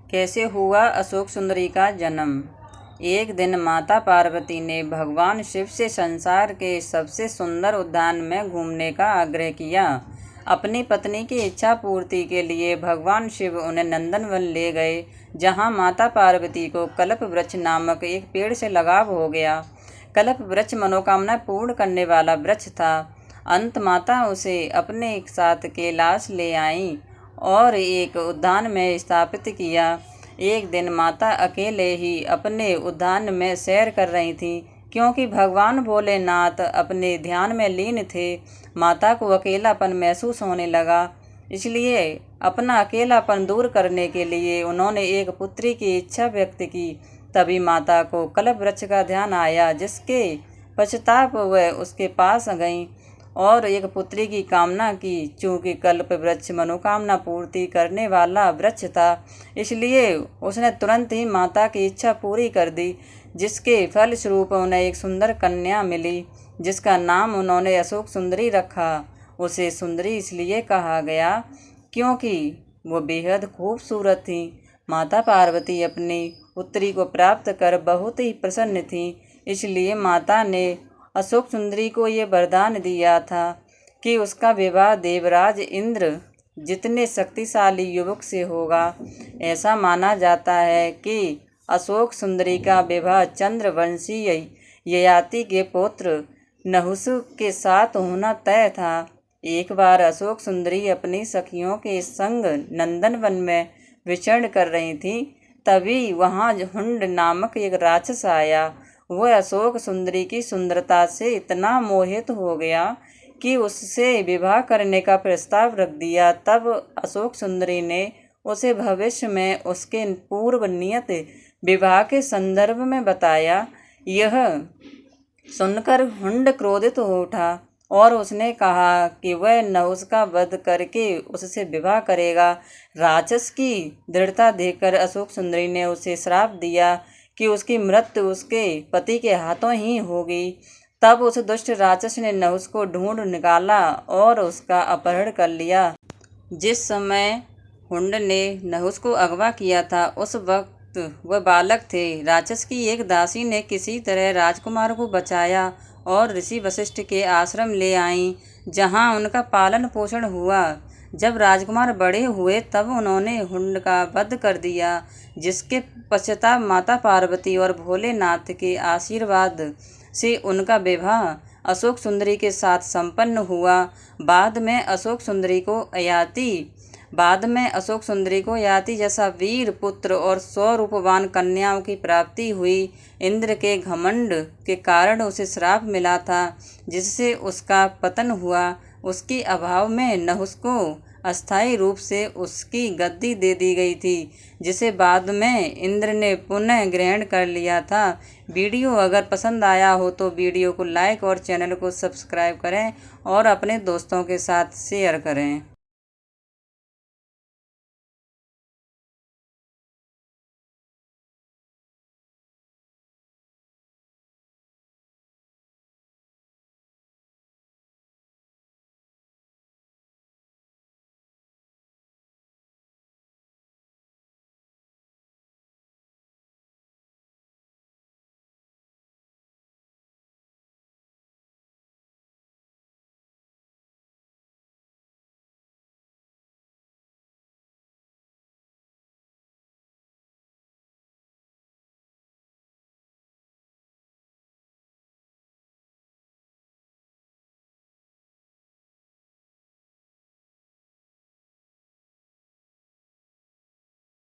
कैसे हुआ अशोक सुंदरी का जन्म। एक दिन माता पार्वती ने भगवान शिव से संसार के सबसे सुंदर उद्यान में घूमने का आग्रह किया। अपनी पत्नी की इच्छा पूर्ति के लिए भगवान शिव उन्हें नंदनवन ले गए, जहां माता पार्वती को कल्प वृक्ष नामक एक पेड़ से लगाव हो गया। कल्प वृक्ष मनोकामना पूर्ण करने वाला वृक्ष था। अंत माता उसे अपने साथ कैलाश ले आईं और एक उद्यान में स्थापित किया। एक दिन माता अकेले ही अपने उद्यान में सैर कर रही थीं, क्योंकि भगवान भोलेनाथ अपने ध्यान में लीन थे। माता को अकेलापन महसूस होने लगा, इसलिए अपना अकेलापन दूर करने के लिए उन्होंने एक पुत्री की इच्छा व्यक्त की। तभी माता को कल्प वृक्ष का ध्यान आया, जिसके पश्चाताप वह उसके पास गईं और एक पुत्री की कामना की। चूँकि कल्प वृक्ष मनोकामना पूर्ति करने वाला वृक्ष था, इसलिए उसने तुरंत ही माता की इच्छा पूरी कर दी, जिसके फलस्वरूप उन्हें एक सुंदर कन्या मिली, जिसका नाम उन्होंने अशोक सुंदरी रखा। उसे सुंदरी इसलिए कहा गया क्योंकि वो बेहद खूबसूरत थी। माता पार्वती अपनी पुत्री को प्राप्त कर बहुत ही प्रसन्न थीं, इसलिए माता ने अशोक सुंदरी को ये वरदान दिया था कि उसका विवाह देवराज इंद्र जितने शक्तिशाली युवक से होगा। ऐसा माना जाता है कि अशोक सुंदरी का विवाह चंद्रवंशी ययाति के पुत्र नहुष के साथ होना तय था। एक बार अशोक सुंदरी अपनी सखियों के संग नंदनवन में विचरण कर रही थी, तभी वहाँ हुंड नामक एक राक्षस आया। वह अशोक सुंदरी की सुंदरता से इतना मोहित हो गया कि उससे विवाह करने का प्रस्ताव रख दिया। तब अशोक सुंदरी ने उसे भविष्य में उसके पूर्व नियत विवाह के संदर्भ में बताया। यह सुनकर हुंड क्रोधित हो उठा और उसने कहा कि वह नहुष का वध करके उससे विवाह करेगा। राक्षस की दृढ़ता देखकर अशोक सुंदरी ने उसे श्राप दिया कि उसकी मृत्यु उसके पति के हाथों ही होगी। तब उस दुष्ट राक्षस ने नहुष को ढूंढ निकाला और उसका अपहरण कर लिया। जिस समय हुंड ने नहुष को अगवा किया था, उस वक्त वह बालक थे। राक्षस की एक दासी ने किसी तरह राजकुमार को बचाया और ऋषि वशिष्ठ के आश्रम ले आईं, जहां उनका पालन पोषण हुआ। जब राजकुमार बड़े हुए तब उन्होंने हुंड का वध कर दिया, जिसके पश्चाताप माता पार्वती और भोलेनाथ के आशीर्वाद से उनका विवाह अशोक सुंदरी के साथ संपन्न हुआ। बाद में अशोक सुंदरी को ययाति जैसा वीर पुत्र और 100 रूपवान कन्याओं की प्राप्ति हुई। इंद्र के घमंड के कारण उसे श्राप मिला था, जिससे उसका पतन हुआ। उसके अभाव में नहुष को अस्थायी रूप से उसकी गद्दी दे दी गई थी, जिसे बाद में इंद्र ने पुनः ग्रहण कर लिया था। वीडियो अगर पसंद आया हो तो वीडियो को लाइक और चैनल को सब्सक्राइब करें और अपने दोस्तों के साथ शेयर करें।